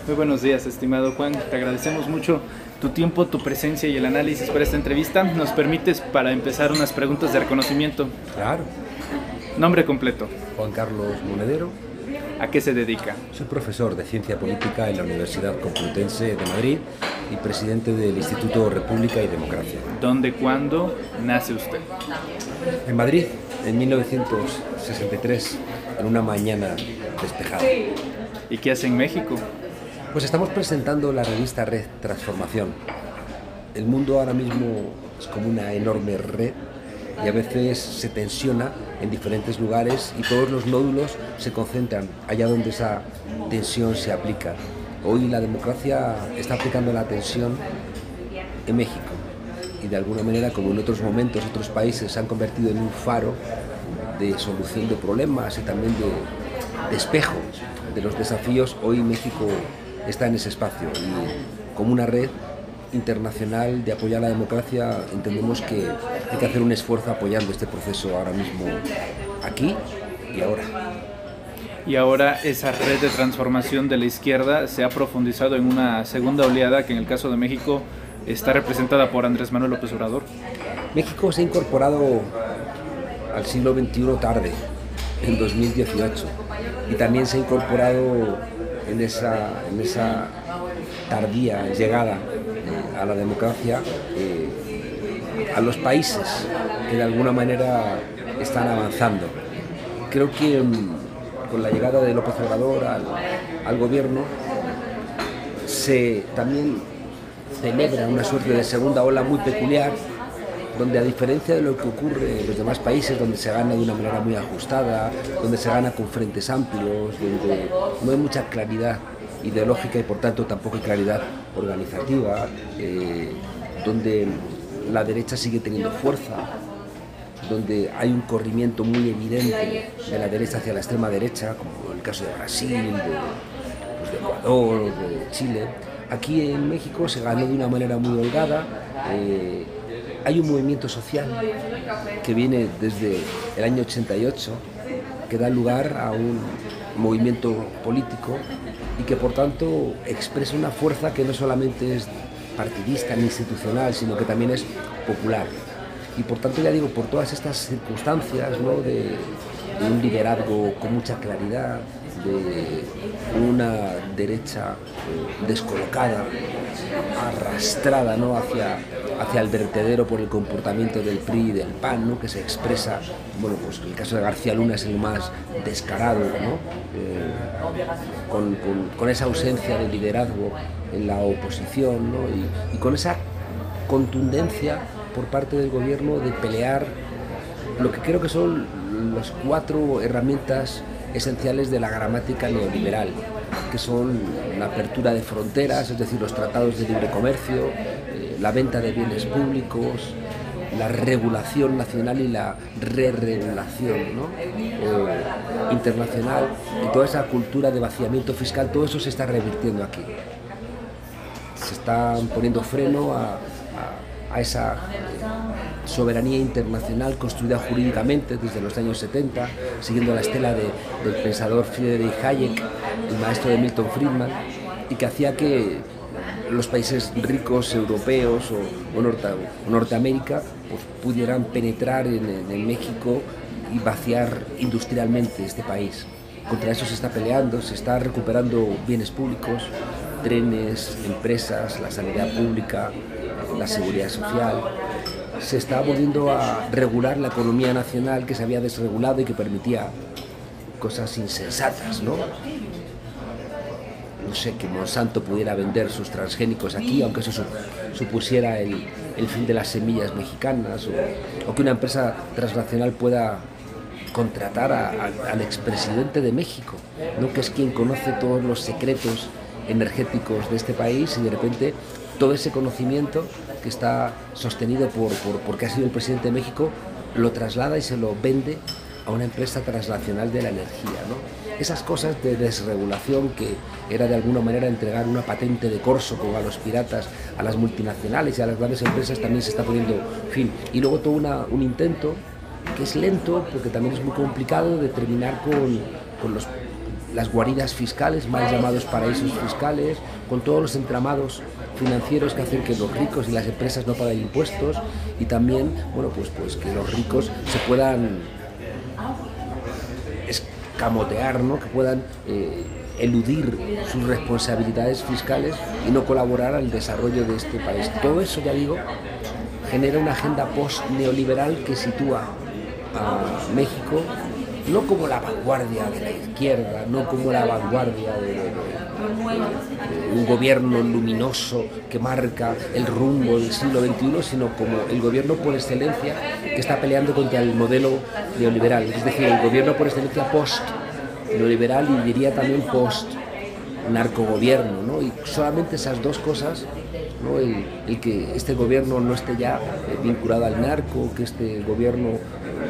Muy buenos días, estimado Juan. Te agradecemos mucho tu tiempo, tu presencia y el análisis para esta entrevista. ¿Nos permites para empezar unas preguntas de reconocimiento? Claro. Nombre completo. Juan Carlos Monedero. ¿A qué se dedica? Soy profesor de Ciencia Política en la Universidad Complutense de Madrid y presidente del Instituto República y Democracia. ¿Dónde, cuándo nace usted? En Madrid, en 1963, en una mañana despejada. ¿Y qué hace en México? Pues estamos presentando la revista Red Transformación. El mundo ahora mismo es como una enorme red y a veces se tensiona en diferentes lugares y todos los nódulos se concentran allá donde esa tensión se aplica. Hoy la democracia está aplicando la tensión en México y de alguna manera, como en otros momentos, otros países se han convertido en un faro de solución de problemas y también de espejo de los desafíos. Hoy México está en ese espacio y como una red internacional de apoyar la democracia entendemos que hay que hacer un esfuerzo apoyando este proceso ahora mismo, aquí y ahora. Y ahora esa red de transformación de la izquierda se ha profundizado en una segunda oleada que en el caso de México está representada por Andrés Manuel López Obrador. México se ha incorporado al siglo XXI tarde, en 2018, y también se ha incorporado en esa tardía llegada a la democracia a los países que de alguna manera están avanzando. Creo que con la llegada de López Obrador al gobierno se también celebra una suerte de segunda ola muy peculiar, donde a diferencia de lo que ocurre en los demás países, donde se gana de una manera muy ajustada, donde se gana con frentes amplios, donde no hay mucha claridad ideológica y por tanto tampoco hay claridad organizativa, donde la derecha sigue teniendo fuerza, donde hay un corrimiento muy evidente de la derecha hacia la extrema derecha, como el caso de Brasil, de Ecuador, de Chile. Aquí en México se ganó de una manera muy holgada. Hay un movimiento social que viene desde el año 88, que da lugar a un movimiento político y que por tanto expresa una fuerza que no solamente es partidista ni institucional, sino que también es popular. Y por tanto, ya digo, por todas estas circunstancias, ¿no?, de un liderazgo con mucha claridad, de una derecha descolocada, arrastrada, ¿no?, hacia el vertedero por el comportamiento del PRI y del PAN, ¿no?, que se expresa, bueno, pues el caso de García Luna es el más descarado, ¿no?, con esa ausencia de liderazgo en la oposición, ¿no?, y con esa contundencia por parte del gobierno de pelear lo que creo que son las 4 herramientas esenciales de la gramática neoliberal, que son la apertura de fronteras, es decir, los tratados de libre comercio, la venta de bienes públicos, la regulación nacional y la re-regulación, ¿no?, internacional, y toda esa cultura de vaciamiento fiscal. Todo eso se está revirtiendo aquí. Se está poniendo freno a esa soberanía internacional construida jurídicamente desde los años 70, siguiendo la estela del pensador Friedrich Hayek, el maestro de Milton Friedman, y que hacía que los países ricos europeos o Norteamérica pues, pudieran penetrar en México y vaciar industrialmente este país. Contra eso se está peleando, se está recuperando bienes públicos, trenes, empresas, la sanidad pública, la seguridad social. Se está volviendo a regular la economía nacional que se había desregulado y que permitía cosas insensatas, ¿no? No sé, que Monsanto pudiera vender sus transgénicos aquí, aunque eso supusiera el fin de las semillas mexicanas, o que una empresa transnacional pueda contratar al expresidente de México, ¿no?, que es quien conoce todos los secretos energéticos de este país, y de repente todo ese conocimiento que está sostenido porque ha sido el presidente de México lo traslada y se lo vende a una empresa transnacional de la energía, ¿no? Esas cosas de desregulación, que era de alguna manera entregar una patente de corso como a los piratas, a las multinacionales y a las grandes empresas, también se está poniendo fin. Y luego todo un intento que es lento, porque también es muy complicado, de terminar con las guaridas fiscales, mal llamados paraísos fiscales, con todos los entramados financieros que hacen que los ricos y las empresas no paguen impuestos, y también, bueno, pues que los ricos se puedan escamotear, ¿no? Que puedan eludir sus responsabilidades fiscales y no colaborar al desarrollo de este país. Todo eso, ya digo, genera una agenda post-neoliberal que sitúa a México no como la vanguardia de la izquierda, no como la vanguardia de un gobierno luminoso que marca el rumbo del siglo XXI, sino como el gobierno por excelencia que está peleando contra el modelo neoliberal, es decir, el gobierno por excelencia post-neoliberal y diría también post-narcogobierno, ¿no? Y solamente esas dos cosas, ¿no? El que este gobierno no esté ya vinculado al narco, que este gobierno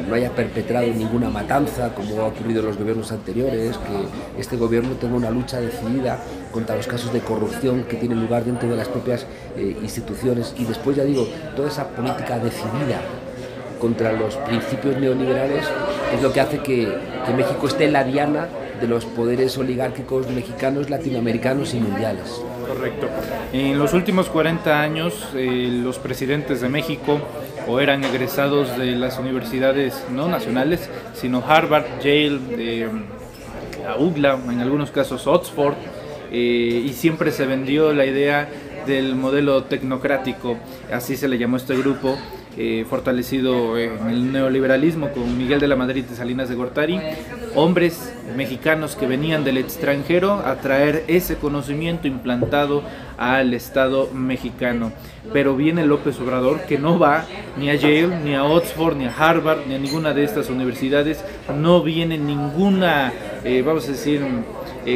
no haya perpetrado ninguna matanza como ha ocurrido en los gobiernos anteriores, que este gobierno tenga una lucha decidida contra los casos de corrupción que tienen lugar dentro de las propias instituciones, y después, ya digo, toda esa política decidida contra los principios neoliberales es lo que hace que México esté en la diana de los poderes oligárquicos mexicanos, latinoamericanos y mundiales. Correcto. En los últimos 40 años, los presidentes de México o eran egresados de las universidades no nacionales, sino Harvard, Yale, UCLA, en algunos casos Oxford, y siempre se vendió la idea del modelo tecnocrático, así se le llamó a este grupo, fortalecido en el neoliberalismo con Miguel de la Madrid y Salinas de Gortari, hombres mexicanos que venían del extranjero a traer ese conocimiento implantado al Estado mexicano. Pero viene López Obrador, que no va ni a Yale, ni a Oxford, ni a Harvard, ni a ninguna de estas universidades, no viene ninguna, vamos a decir,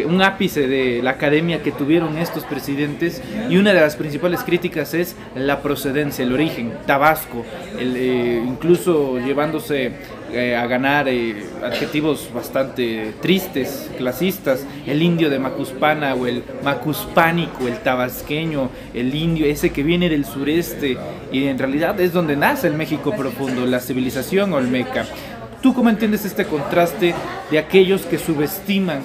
un ápice de la academia que tuvieron estos presidentes, y una de las principales críticas es la procedencia, el origen, Tabasco, incluso llevándose a ganar adjetivos bastante tristes, clasistas, el indio de Macuspana o el macuspánico, el tabasqueño, el indio ese que viene del sureste, y en realidad es donde nace el México profundo, la civilización olmeca. ¿Tú cómo entiendes este contraste de aquellos que subestiman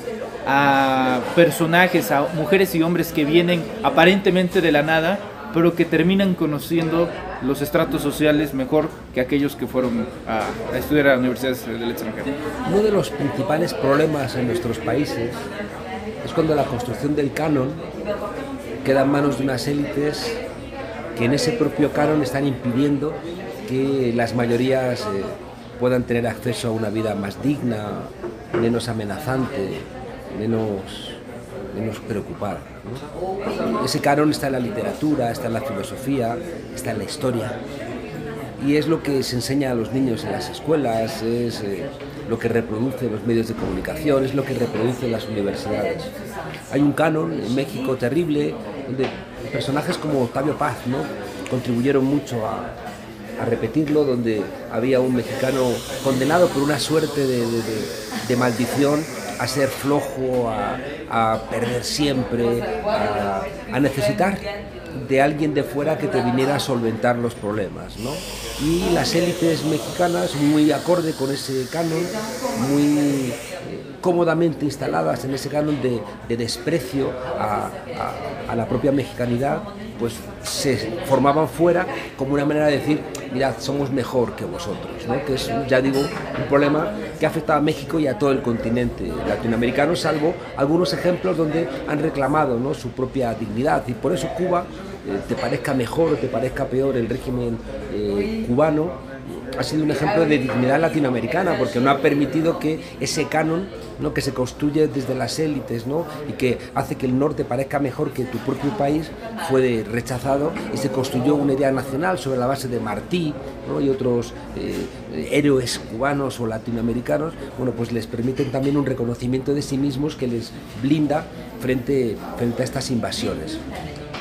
a personajes, a mujeres y hombres que vienen aparentemente de la nada, pero que terminan conociendo los estratos sociales mejor que aquellos que fueron a estudiar a universidades del extranjero? Uno de los principales problemas en nuestros países es cuando la construcción del canon queda en manos de unas élites que en ese propio canon están impidiendo que las mayorías puedan tener acceso a una vida más digna, menos amenazante, menos preocupada, ¿no? Ese canon está en la literatura, está en la filosofía, está en la historia, y es lo que se enseña a los niños en las escuelas, es lo que reproduce los medios de comunicación, es lo que reproduce las universidades. Hay un canon en México terrible, donde personajes como Octavio Paz, ¿no?, contribuyeron mucho a repetirlo, donde había un mexicano condenado por una suerte de maldición a ser flojo, a perder siempre, a necesitar de alguien de fuera que te viniera a solventar los problemas, ¿no? Y las élites mexicanas, muy acorde con ese canon, muy cómodamente instaladas en ese canon de desprecio a la propia mexicanidad, pues se formaban fuera como una manera de decir: mirad, somos mejor que vosotros, ¿no? Que es, ya digo, un problema que afecta a México y a todo el continente latinoamericano, salvo algunos ejemplos donde han reclamado, ¿no?, su propia dignidad. Y por eso Cuba, te parezca mejor o te parezca peor el régimen cubano, ha sido un ejemplo de dignidad latinoamericana, porque no ha permitido que ese canon, ¿no?, que se construye desde las élites, ¿no?, y que hace que el norte parezca mejor que tu propio país, fue rechazado, y se construyó una idea nacional sobre la base de Martí, ¿no?, y otros héroes cubanos o latinoamericanos. Bueno, pues les permiten también un reconocimiento de sí mismos que les blinda frente a estas invasiones.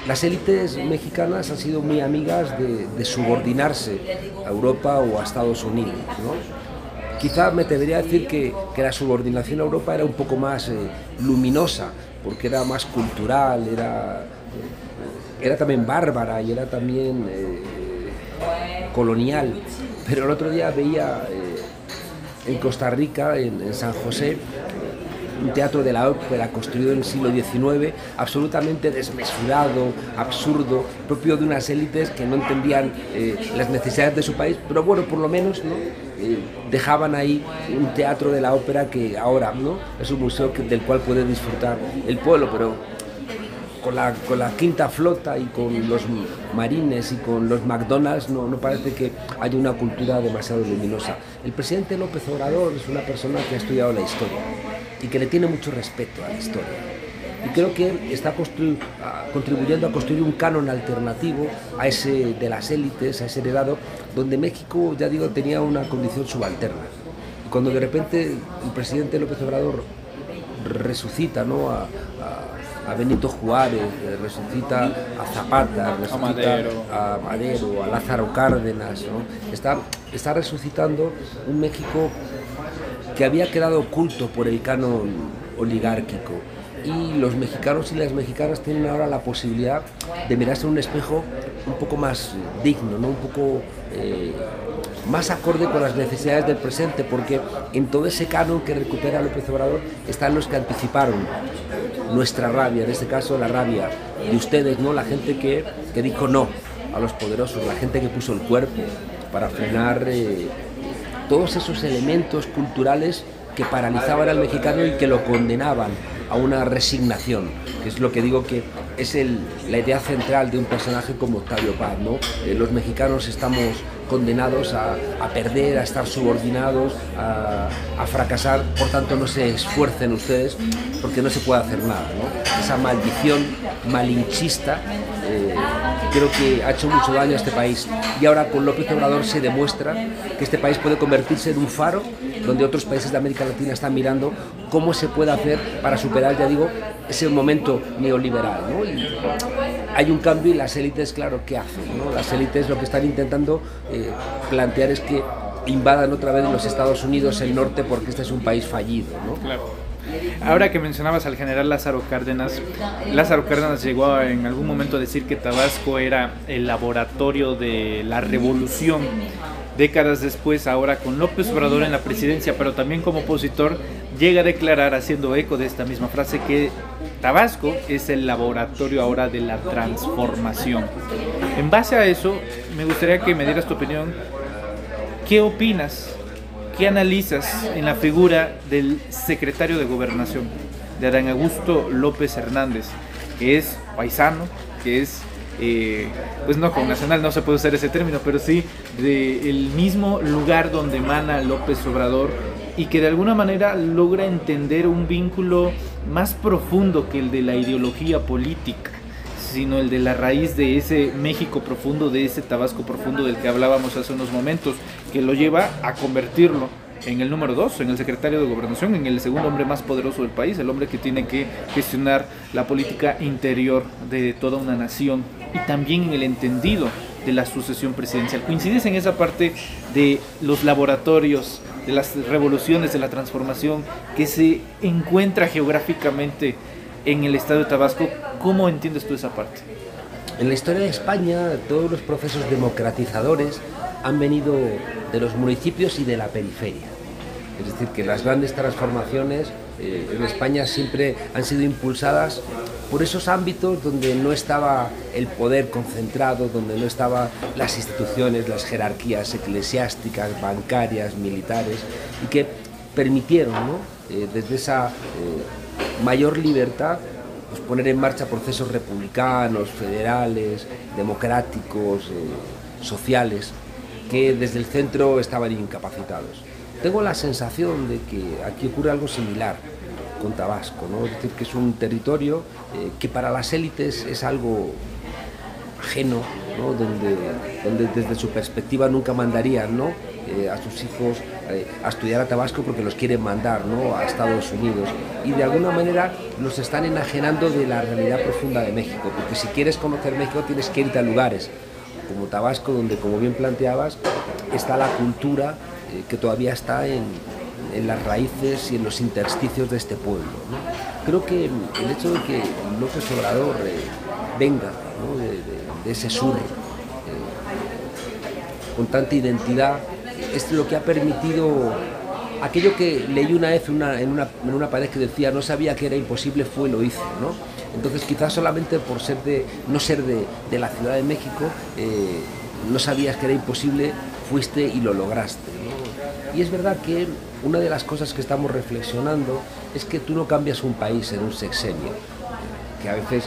Las élites mexicanas han sido muy amigas de subordinarse a Europa o a Estados Unidos, ¿no? Quizá me atrevería a decir que la subordinación a Europa era un poco más luminosa, porque era más cultural, era también bárbara y era también colonial. Pero el otro día veía en Costa Rica, en San José, un teatro de la ópera construido en el siglo XIX, absolutamente desmesurado, absurdo, propio de unas élites que no entendían las necesidades de su país, pero bueno, por lo menos, ¿no? Dejaban ahí un teatro de la ópera que ahora, ¿no?, es un museo del cual puede disfrutar el pueblo, pero con la quinta flota y con los marines y con los McDonald's no parece que haya una cultura demasiado luminosa. El presidente López Obrador es una persona que ha estudiado la historia y que le tiene mucho respeto a la historia. Y creo que está contribuyendo a construir un canon alternativo a ese de las élites, a ese heredado, donde México, ya digo, tenía una condición subalterna. Y cuando de repente el presidente López Obrador resucita, ¿no?, a Benito Juárez, resucita a Zapata, resucita a Madero, a Lázaro Cárdenas, ¿no? Está resucitando un México que había quedado oculto por el canon oligárquico. Y los mexicanos y las mexicanas tienen ahora la posibilidad de mirarse en un espejo un poco más digno, ¿no?, un poco más acorde con las necesidades del presente, porque en todo ese canon que recupera López Obrador están los que anticiparon nuestra rabia, en este caso la rabia de ustedes, ¿no?, la gente que dijo no a los poderosos, la gente que puso el cuerpo para frenar todos esos elementos culturales que paralizaban al mexicano y que lo condenaban a una resignación, que es lo que digo que es la idea central de un personaje como Octavio Paz, ¿no? Los mexicanos estamos condenados a perder, a estar subordinados, a fracasar, por tanto no se esfuercen ustedes porque no se puede hacer nada, ¿no? Esa maldición malinchista creo que ha hecho mucho daño a este país, y ahora con López Obrador se demuestra que este país puede convertirse en un faro donde otros países de América Latina están mirando cómo se puede hacer para superar, ya digo, ese momento neoliberal, ¿no? Y hay un cambio y las élites, claro, ¿qué hacen, no? Las élites lo que están intentando plantear es que invadan otra vez los Estados Unidos el norte porque este es un país fallido, ¿no? Claro. Ahora que mencionabas al general Lázaro Cárdenas llegó en algún momento a decir que Tabasco era el laboratorio de la revolución. Décadas después, ahora con López Obrador en la presidencia, pero también como opositor, llega a declarar, haciendo eco de esta misma frase, que Tabasco es el laboratorio ahora de la transformación. En base a eso, me gustaría que me dieras tu opinión. ¿Qué opinas? ¿Qué analizas en la figura del secretario de Gobernación, de Adán Augusto López Hernández, que es paisano, que es, pues no, con nacional no se puede usar ese término, pero sí del mismo lugar donde emana López Obrador, y que de alguna manera logra entender un vínculo más profundo que el de la ideología política, sino el de la raíz de ese México profundo, de ese Tabasco profundo del que hablábamos hace unos momentos, que lo lleva a convertirlo en el número 2, en el secretario de Gobernación, en el segundo hombre más poderoso del país, el hombre que tiene que gestionar la política interior de toda una nación, y también en el entendido de la sucesión presidencial. ¿Coincides en esa parte de los laboratorios, de las revoluciones, de la transformación que se encuentra geográficamente en el estado de Tabasco? ¿Cómo entiendes tú esa parte? En la historia de España, todos los procesos democratizadores han venido de los municipios y de la periferia. Es decir, que las grandes transformaciones en España siempre han sido impulsadas por esos ámbitos donde no estaba el poder concentrado, donde no estaban las instituciones, las jerarquías eclesiásticas, bancarias, militares, y que permitieron, ¿no?, desde esa mayor libertad, pues poner en marcha procesos republicanos, federales, democráticos, sociales, que desde el centro estaban incapacitados. Tengo la sensación de que aquí ocurre algo similar con Tabasco, ¿no? Es decir, que es un territorio que para las élites es algo ajeno, ¿no?, donde desde su perspectiva nunca mandarían, ¿no?, a sus hijos a estudiar a Tabasco porque los quieren mandar, ¿no?, a Estados Unidos, y de alguna manera los están enajenando de la realidad profunda de México, porque si quieres conocer México tienes que irte a lugares como Tabasco, donde, como bien planteabas, está la cultura que todavía está en las raíces y en los intersticios de este pueblo, ¿no? Creo que el hecho de que López Obrador venga, ¿no?, de ese sur con tanta identidad es lo que ha permitido aquello que leí una vez en una pared que decía: no sabía que era imposible, fue y lo hizo, ¿no? Entonces quizás solamente por no ser de la Ciudad de México, no sabías que era imposible, fuiste y lo lograste, ¿no? Y es verdad que una de las cosas que estamos reflexionando es que tú no cambias un país en un sexenio, que a veces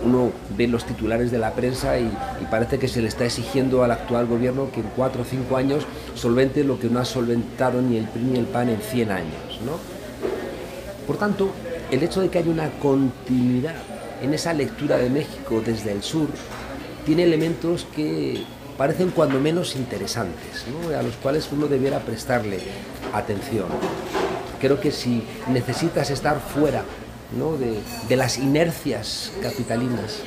uno ve los titulares de la prensa y parece que se le está exigiendo al actual gobierno que en 4 o 5 años solvente lo que no ha solventado ni el PRI ni el PAN en 100 años, ¿no? Por tanto, el hecho de que haya una continuidad en esa lectura de México desde el sur tiene elementos que parecen cuando menos interesantes, ¿no? A los cuales uno debiera prestarle atención. Creo que si necesitas estar fuera, ¿no?, de las inercias capitalinas,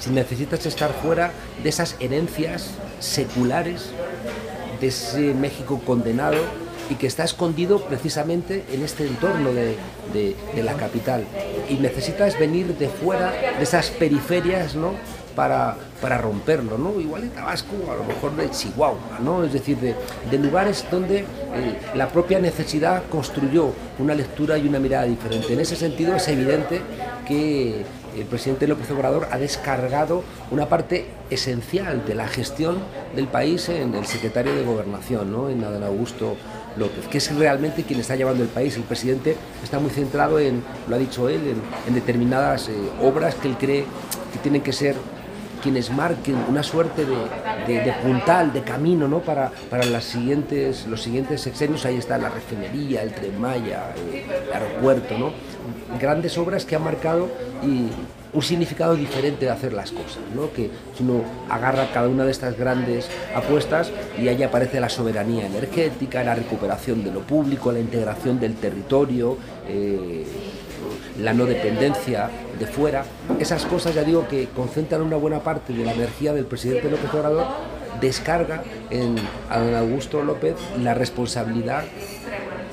si necesitas estar fuera de esas herencias seculares, de ese México condenado y que está escondido precisamente en este entorno de la capital, y necesitas venir de fuera, de esas periferias, ¿no?, para romperlo, ¿no? Igual de Tabasco, a lo mejor de Chihuahua, ¿no? Es decir, de lugares donde la propia necesidad construyó una lectura y una mirada diferente. En ese sentido es evidente que el presidente López Obrador ha descargado una parte esencial de la gestión del país en el secretario de Gobernación, ¿no?, en Adán Augusto López, que es realmente quien está llevando el país. El presidente está muy centrado lo ha dicho él, en determinadas obras que él cree que tienen que ser quienes marquen una suerte de puntal, de camino, ¿no?, para los siguientes sexenios. Ahí está la refinería, el Tren Maya, el aeropuerto, ¿no? Grandes obras que han marcado un significado diferente de hacer las cosas, ¿no? Que si uno agarra cada una de estas grandes apuestas y ahí aparece la soberanía energética, la recuperación de lo público, la integración del territorio, la no dependencia de fuera. Esas cosas, ya digo, que concentran una buena parte de la energía del presidente López Obrador, descarga en Adán Augusto López la responsabilidad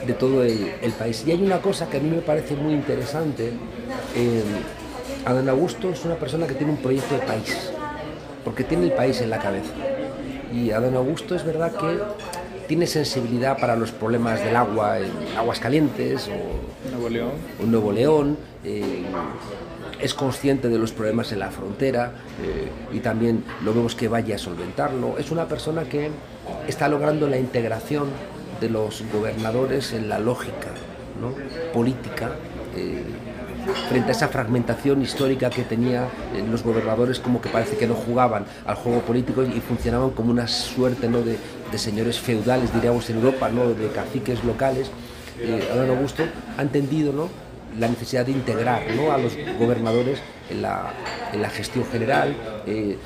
de todo el país. Y hay una cosa que a mí me parece muy interesante. Adán Augusto es una persona que tiene un proyecto de país, porque tiene el país en la cabeza. Y Adán Augusto es verdad que tiene sensibilidad para los problemas del agua en Aguascalientes o Nuevo León, es consciente de los problemas en la frontera, y también lo vemos que vaya a solventarlo. Es una persona que está logrando la integración de los gobernadores en la lógica, ¿no?, política, frente a esa fragmentación histórica que tenía los gobernadores, como que parece que no jugaban al juego político y funcionaban como una suerte, ¿no?, de señores feudales, diríamos en Europa, ¿no?, de caciques locales. Adán Augusto ha entendido, ¿no?, la necesidad de integrar, ¿no?, a los gobernadores en la gestión general.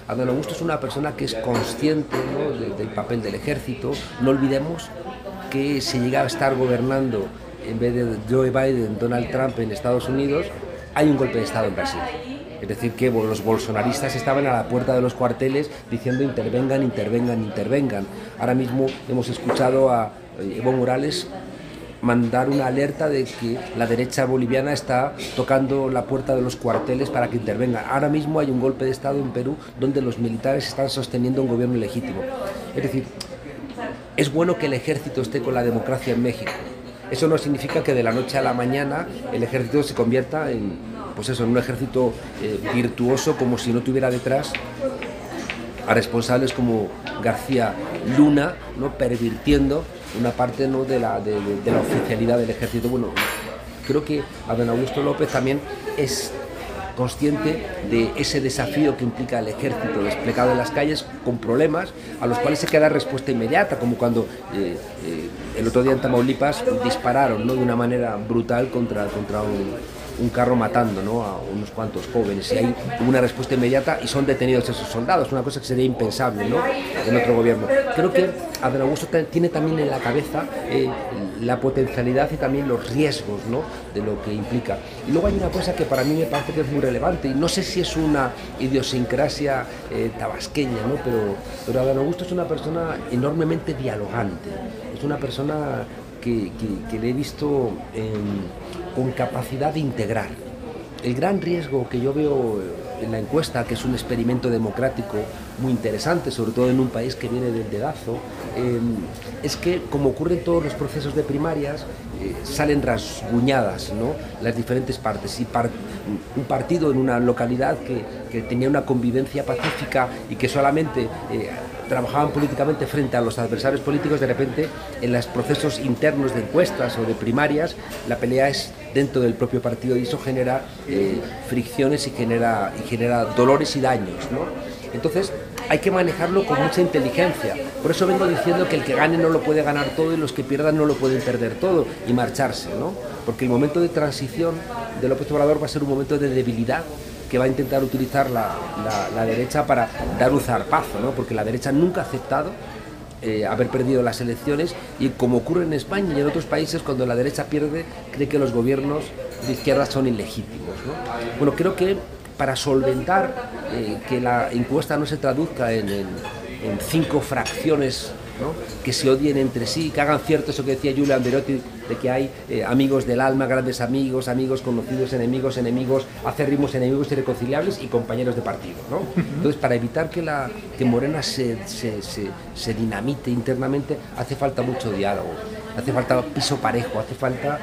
Adán Augusto es una persona que es consciente, ¿no?, del papel del ejército. No olvidemos que si llega a estar gobernando en vez de Joe Biden, Donald Trump en Estados Unidos, hay un golpe de Estado en Brasil. Es decir, que los bolsonaristas estaban a la puerta de los cuarteles diciendo: intervengan, intervengan, intervengan. Ahora mismo hemos escuchado a Evo Morales mandar una alerta de que la derecha boliviana está tocando la puerta de los cuarteles para que intervengan. Ahora mismo hay un golpe de Estado en Perú donde los militares están sosteniendo un gobierno ilegítimo. Es decir, es bueno que el ejército esté con la democracia en México. Eso no significa que de la noche a la mañana el ejército se convierta en un ejército virtuoso, como si no tuviera detrás a responsables como García Luna, ¿no?, pervirtiendo una parte, ¿no?, de la oficialidad del ejército. Bueno, creo que Adán Augusto López también es consciente de ese desafío que implica el ejército desplegado en las calles, con problemas a los cuales hay que dar respuesta inmediata, como cuando el otro día en Tamaulipas dispararon, ¿no?, de una manera brutal contra un carro, matando, ¿no?, a unos cuantos jóvenes, y hay una respuesta inmediata y son detenidos esos soldados, una cosa que sería impensable, ¿no?, en otro gobierno. Creo que Adán Augusto tiene también en la cabeza la potencialidad y también los riesgos, ¿no?, de lo que implica. Y luego hay una cosa que para mí me parece que es muy relevante, y no sé si es una idiosincrasia tabasqueña, ¿no?, pero Adán Augusto es una persona enormemente dialogante, es una persona que le he visto con capacidad de integrar. el gran riesgo que yo veo en la encuesta, que es un experimento democrático muy interesante, sobre todo en un país que viene del dedazo, es que, como ocurre en todos los procesos de primarias, salen rasguñadas, ¿no?, las diferentes partes. Y un partido en una localidad que tenía una convivencia pacífica y que solamente trabajaban políticamente frente a los adversarios políticos, de repente en los procesos internos de encuestas o de primarias la pelea es dentro del propio partido, y eso genera fricciones y genera dolores y daños, ¿no? Entonces hay que manejarlo con mucha inteligencia. Por eso vengo diciendo que el que gane no lo puede ganar todo y los que pierdan no lo pueden perder todo y marcharse, ¿no? Porque el momento de transición de López Obrador va a ser un momento de debilidad que va a intentar utilizar la derecha para dar un zarpazo, ¿no? Porque la derecha nunca ha aceptado haber perdido las elecciones, y como ocurre en España y en otros países, cuando la derecha pierde, cree que los gobiernos de izquierda son ilegítimos, ¿no? Bueno, creo que para solventar que la encuesta no se traduzca en 5 fracciones, ¿no?, que se odien entre sí, que hagan cierto eso que decía Giulio Andreotti, de que hay amigos del alma, grandes amigos, amigos conocidos, enemigos, acérrimos enemigos irreconciliables y compañeros de partido, ¿no? Entonces, para evitar que Morena se dinamite internamente, hace falta mucho diálogo, hace falta piso parejo, hace falta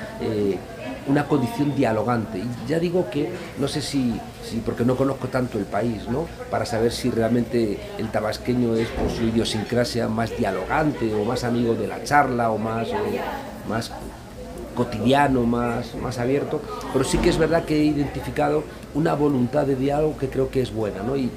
una condición dialogante. Y ya digo que no sé si porque no conozco tanto el país, ¿no?, para saber si realmente el tabasqueño es, por su idiosincrasia, más dialogante o más amigo de la charla o más cotidiano, más abierto, pero sí que es verdad que he identificado una voluntad de diálogo que creo que es buena, ¿no? Y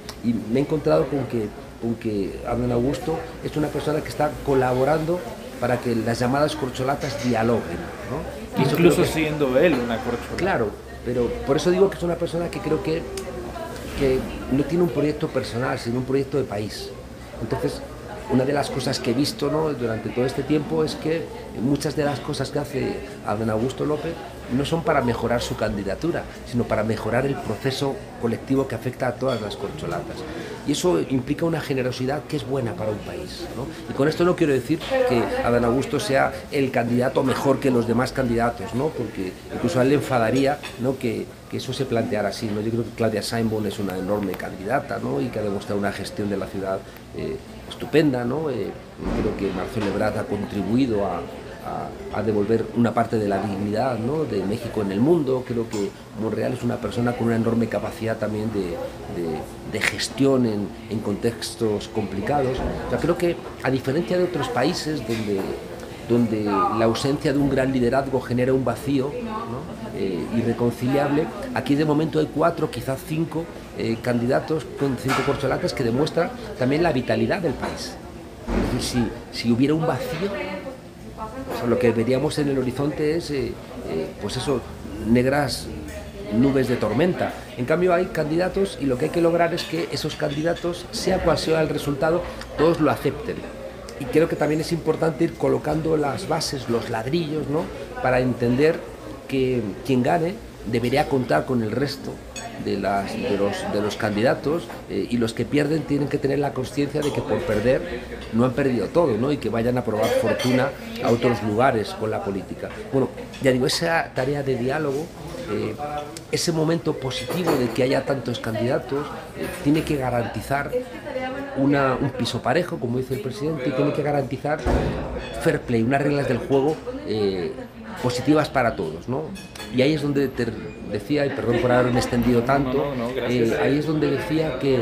me he encontrado con que Adán Augusto es una persona que está colaborando para que las llamadas corcholatas dialoguen, ¿no? Incluso siendo él una corcholata. Claro, pero por eso digo que es una persona que creo que no tiene un proyecto personal, sino un proyecto de país. Entonces, una de las cosas que he visto, ¿no?, durante todo este tiempo es que muchas de las cosas que hace Adán Augusto López no son para mejorar su candidatura, sino para mejorar el proceso colectivo que afecta a todas las corcholatas. Y eso implica una generosidad que es buena para un país, ¿no? Y con esto no quiero decir que Adán Augusto sea el candidato mejor que los demás candidatos, ¿no?, porque incluso a él le enfadaría, ¿no?, que eso se planteara así, ¿no? Yo creo que Claudia Sheinbaum es una enorme candidata, ¿no?, y que ha demostrado una gestión de la ciudad estupenda, ¿no? Creo que Marcelo Ebrard ha contribuido a devolver una parte de la dignidad, ¿no?, de México en el mundo. Creo que Monreal es una persona con una enorme capacidad también de gestión en contextos complicados. O sea, creo que, a diferencia de otros países donde la ausencia de un gran liderazgo genera un vacío, ¿no?, irreconciliable, aquí de momento hay 4, quizás 5 candidatos con 5 corcholatas que demuestran también la vitalidad del país. Es decir, si hubiera un vacío, o sea, lo que veríamos en el horizonte es, pues eso, negras nubes de tormenta. En cambio hay candidatos, y lo que hay que lograr es que esos candidatos, sea cual sea el resultado, todos lo acepten. Y creo que también es importante ir colocando las bases, los ladrillos, ¿no?, para entender que quien gane debería contar con el resto de los candidatos, y los que pierden tienen que tener la conciencia de que por perder no han perdido todo, ¿no?, y que vayan a probar fortuna a otros lugares con la política. Bueno, ya digo, esa tarea de diálogo, ese momento positivo de que haya tantos candidatos, tiene que garantizar un piso parejo, como dice el presidente, y tiene que garantizar fair play, unas reglas del juego positivas para todos, ¿no? Y ahí es donde te decía, y perdón por haberme extendido tanto, ahí es donde decía que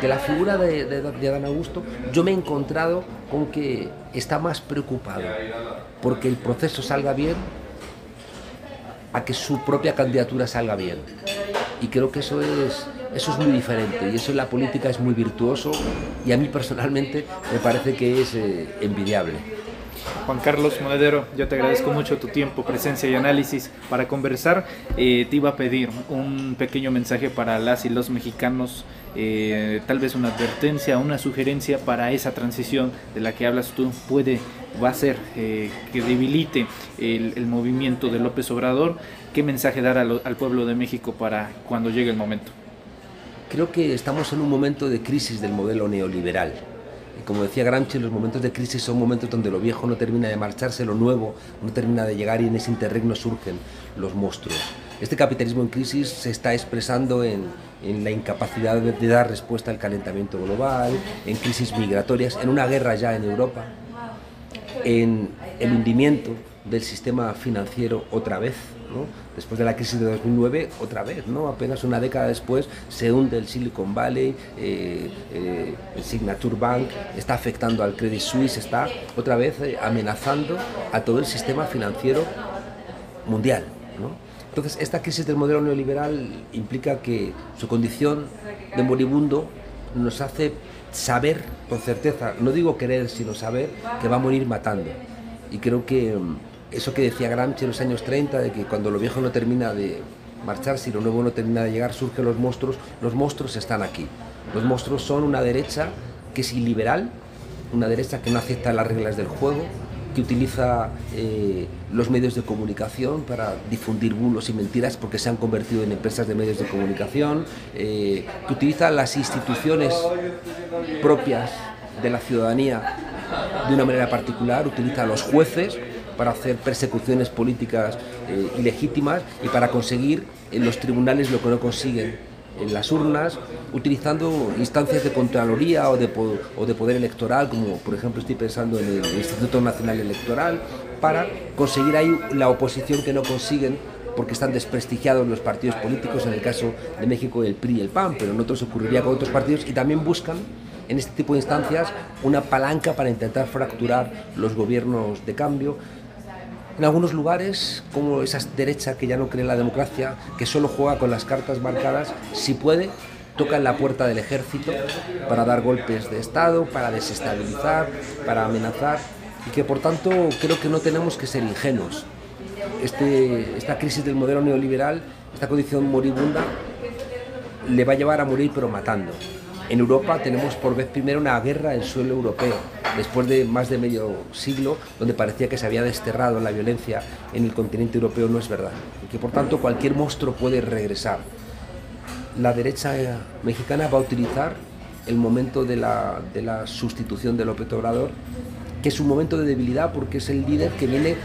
la figura de Adán Augusto, yo me he encontrado con que está más preocupado porque el proceso salga bien a que su propia candidatura salga bien. Y creo que eso es muy diferente, y eso en la política es muy virtuoso, y a mí personalmente me parece que es envidiable. Juan Carlos Monedero, yo te agradezco mucho tu tiempo, presencia y análisis para conversar. Te iba a pedir un pequeño mensaje para las y los mexicanos, tal vez una advertencia, una sugerencia para esa transición de la que hablas tú, va a ser que debilite el movimiento de López Obrador. ¿Qué mensaje dar al pueblo de México para cuando llegue el momento? Creo que estamos en un momento de crisis del modelo neoliberal. Y como decía Gramsci, los momentos de crisis son momentos donde lo viejo no termina de marcharse, lo nuevo no termina de llegar, y en ese interregno surgen los monstruos. Este capitalismo en crisis se está expresando en la incapacidad de dar respuesta al calentamiento global, en crisis migratorias, en una guerra ya en Europa, en el hundimiento del sistema financiero otra vez, ¿no? Después de la crisis de 2009, otra vez, ¿no? Apenas una década después se hunde el Silicon Valley, el Signature Bank, está afectando al Credit Suisse, está otra vez amenazando a todo el sistema financiero mundial, ¿no? Entonces, esta crisis del modelo neoliberal implica que su condición de moribundo nos hace saber con certeza, no digo querer, sino saber que va a morir matando. Y creo que eso que decía Gramsci en los años 30, de que cuando lo viejo no termina de marcharse y lo nuevo no termina de llegar, surgen los monstruos están aquí. Los monstruos son una derecha que es iliberal, una derecha que no acepta las reglas del juego, que utiliza los medios de comunicación para difundir bulos y mentiras porque se han convertido en empresas de medios de comunicación, que utiliza las instituciones propias de la ciudadanía de una manera particular, utiliza a los jueces para hacer persecuciones políticas ilegítimas y para conseguir en los tribunales lo que no consiguen en las urnas, utilizando instancias de Contraloría o de poder electoral, como por ejemplo estoy pensando en el Instituto Nacional Electoral, para conseguir ahí la oposición que no consiguen porque están desprestigiados los partidos políticos, en el caso de México el PRI y el PAN, pero en otros ocurriría con otros partidos, y también buscan en este tipo de instancias una palanca para intentar fracturar los gobiernos de cambio. En algunos lugares, como esa derecha que ya no cree en la democracia, que solo juega con las cartas marcadas, si puede, toca en la puerta del ejército para dar golpes de Estado, para desestabilizar, para amenazar, y que por tanto creo que no tenemos que ser ingenuos. Esta crisis del modelo neoliberal, esta condición moribunda, le va a llevar a morir pero matando. En Europa tenemos por vez primera una guerra en suelo europeo, después de más de medio siglo, donde parecía que se había desterrado la violencia en el continente europeo. No es verdad, y que por tanto cualquier monstruo puede regresar. La derecha mexicana va a utilizar el momento de la sustitución de López Obrador, que es un momento de debilidad porque es el líder que viene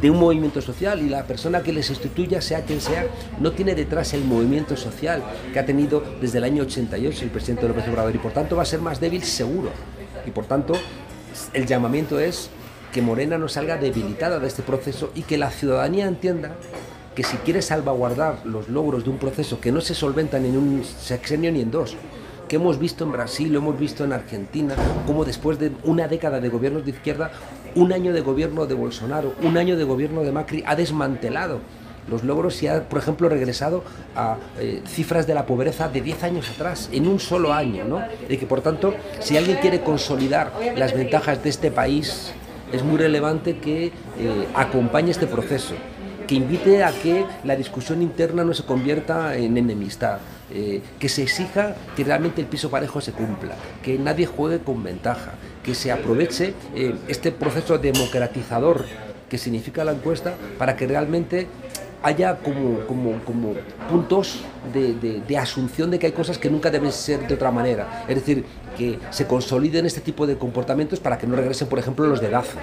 de un movimiento social, y la persona que le sustituya, sea quien sea, no tiene detrás el movimiento social que ha tenido desde el año 88 el presidente López Obrador, y por tanto va a ser más débil seguro. Y por tanto el llamamiento es que Morena no salga debilitada de este proceso y que la ciudadanía entienda que si quiere salvaguardar los logros de un proceso que no se solventan en un sexenio ni en dos, que hemos visto en Brasil, lo hemos visto en Argentina, como después de una década de gobiernos de izquierda, un año de gobierno de Bolsonaro, un año de gobierno de Macri ha desmantelado los logros y ha, por ejemplo, regresado a cifras de la pobreza de 10 años atrás, en un solo año, ¿no? Y que, por tanto, si alguien quiere consolidar las ventajas de este país, es muy relevante que acompañe este proceso, que invite a que la discusión interna no se convierta en enemistad, que se exija que realmente el piso parejo se cumpla, que nadie juegue con ventaja, que se aproveche este proceso democratizador que significa la encuesta para que realmente haya como puntos de asunción de que hay cosas que nunca deben ser de otra manera. Es decir, que se consoliden este tipo de comportamientos para que no regresen, por ejemplo, los dedazos,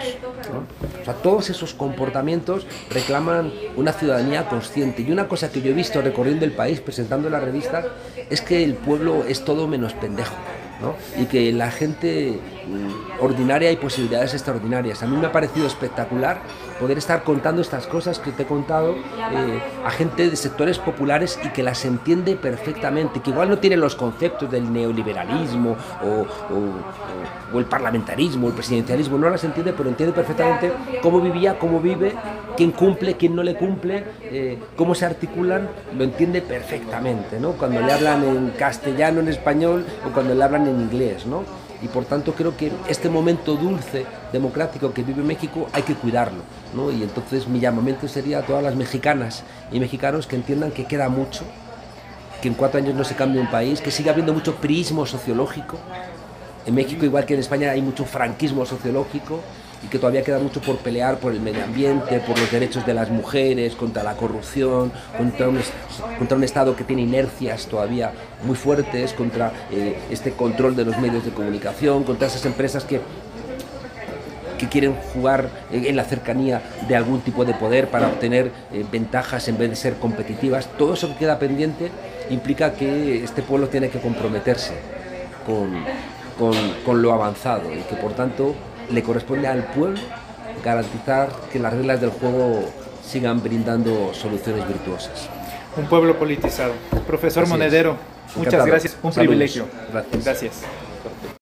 ¿no? O sea, todos esos comportamientos reclaman una ciudadanía consciente. Y una cosa que yo he visto recorriendo el país, presentando la revista, es que el pueblo es todo menos pendejo, ¿no? Y que la gente ordinaria hay posibilidades extraordinarias. A mí me ha parecido espectacular poder estar contando estas cosas que te he contado a gente de sectores populares y que las entiende perfectamente, que igual no tiene los conceptos del neoliberalismo o el parlamentarismo, el presidencialismo, no las entiende, pero entiende perfectamente cómo vivía, cómo vive, quién cumple, quién no le cumple, cómo se articulan, lo entiende perfectamente, ¿no? Cuando le hablan en castellano, en español, o cuando le hablan en inglés, ¿no? Y por tanto creo que este momento dulce, democrático que vive México hay que cuidarlo, ¿no? Y entonces mi llamamiento sería a todas las mexicanas y mexicanos que entiendan que queda mucho, que en 4 años no se cambie un país, que siga habiendo mucho priismo sociológico. En México, igual que en España, hay mucho franquismo sociológico y que todavía queda mucho por pelear por el medio ambiente, por los derechos de las mujeres, contra la corrupción, contra un Estado que tiene inercias todavía muy fuertes, contra este control de los medios de comunicación, contra esas empresas que que quieren jugar en la cercanía de algún tipo de poder para obtener ventajas en vez de ser competitivas. Todo eso que queda pendiente implica que este pueblo tiene que comprometerse con lo avanzado y que por tanto le corresponde al pueblo garantizar que las reglas del juego sigan brindando soluciones virtuosas. Un pueblo politizado. Profesor Monedero, muchas gracias. Un privilegio. Gracias.